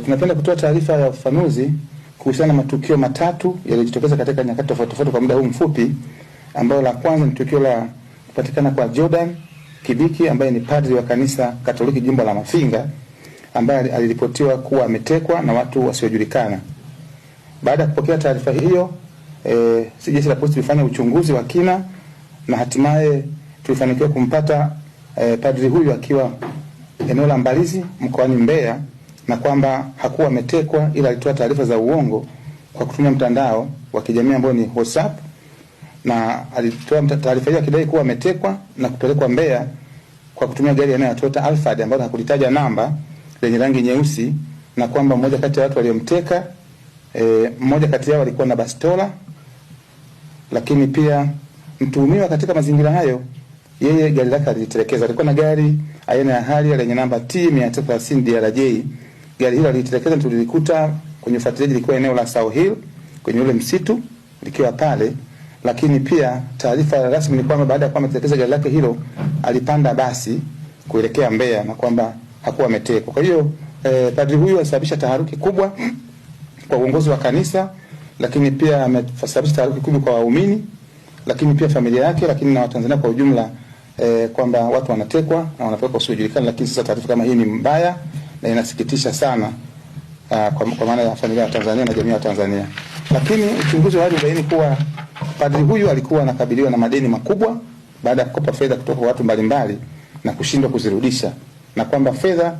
Tunapenda kutoa taarifa ya ufafanuzi kuhusiana na matukio matatu yaliyojitokeza katika nyakati tofauti tofauti kwa muda huu mfupi, ambao la kwanza ni tukio la kupatikana kwa Jordan Kibiki ambaye ni padri wa kanisa Katoliki jimbo la Mafinga, ambaye aliripotiwa kuwa ametekwa na watu wasiojulikana. Baada ya kupokea taarifa hiyo, jeshi la polisi lilifanya uchunguzi wa kina na hatimaye tulifanikiwa kumpata padri huyu akiwa eneo la Mbalizi mkoani Mbeya, na kwamba hakuwa ametekwa ila alitoa taarifa za uongo kwa kutumia mtandao wa kijamii ambao ni WhatsApp, na alitoa taarifa hiyo akidai kuwa ametekwa na kupelekwa Mbeya kwa kutumia gari aina ya Toyota Alphard ambayo hakulitaja namba, lenye rangi nyeusi, na kwamba mmoja kati ya watu waliomteka mmoja kati yao alikuwa na bastola. Lakini pia mtuhumiwa katika mazingira hayo, yeye gari lake alitelekeza. Alikuwa na gari aina ya Harrier lenye namba T330 DRJ. Gari hilo alitelekeza, tulilikuta kwenye ufuatiliaji, lilikuwa eneo la South Hill kwenye ule msitu likiwa pale. Lakini pia taarifa rasmi ni kwamba baada ya kuwa ametelekeza gari lake hilo, alipanda basi kuelekea Mbeya na kwamba hakuwa ametekwa. Kwa hiyo padri huyu alisababisha taharuki kubwa kwa uongozi wa kanisa, lakini pia amesababisha taharuki kubwa kwa waumini, lakini pia familia yake, lakini na Watanzania kwa ujumla, kwamba watu wanatekwa na wanapelekwa usiojulikana. Lakini sasa taarifa kama hii ni mbaya na inasikitisha sana kwa maana ya familia ya Tanzania na jamii ya Tanzania. Lakini uchunguzi wa hali ubaini kuwa padri huyu alikuwa anakabiliwa na madeni makubwa baada ya kukopa fedha kutoka kwa watu mbalimbali na kushindwa kuzirudisha, na kwamba fedha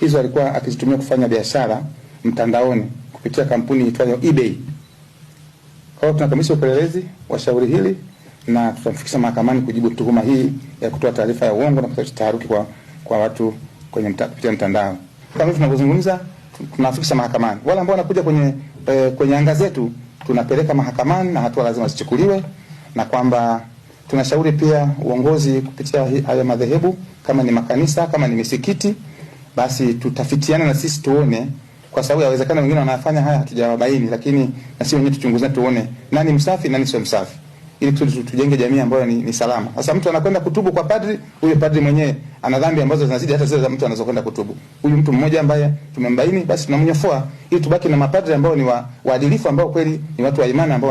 hizo alikuwa akizitumia kufanya biashara mtandaoni kupitia kampuni itwayo eBay. Kwa hiyo tunakamilisha upelelezi wa shauri hili na tutamfikisha mahakamani kujibu tuhuma hii ya kutoa taarifa ya uongo na kusababisha taharuki kwa watu kupitia mtandao. Kama tunavyozungumza, tunafikisha mahakamani. Wale ambao wanakuja kwenye anga zetu tunapeleka mahakamani na hatua lazima zichukuliwe, na kwamba tunashauri pia uongozi kupitia haya madhehebu, kama ni makanisa, kama ni misikiti, basi tutafitiana na sisi tuone, kwa sababu yawezekana wengine wanafanya haya hatujawabaini, lakini na sisi wenyewe tuchunguze tuone nani msafi nani sio msafi, ili tujenge jamii ambayo ni salama. Sasa mtu anakwenda kutubu kwa padri, huyo padri mwenyewe ana dhambi ambazo zinazidi hata zile za mtu anazokwenda kutubu. Huyu mtu mmoja ambaye tumembaini, basi tunamnyofoa ili tubaki na mapadri ambao ni waadilifu, ambao kweli ni watu wa imani ambao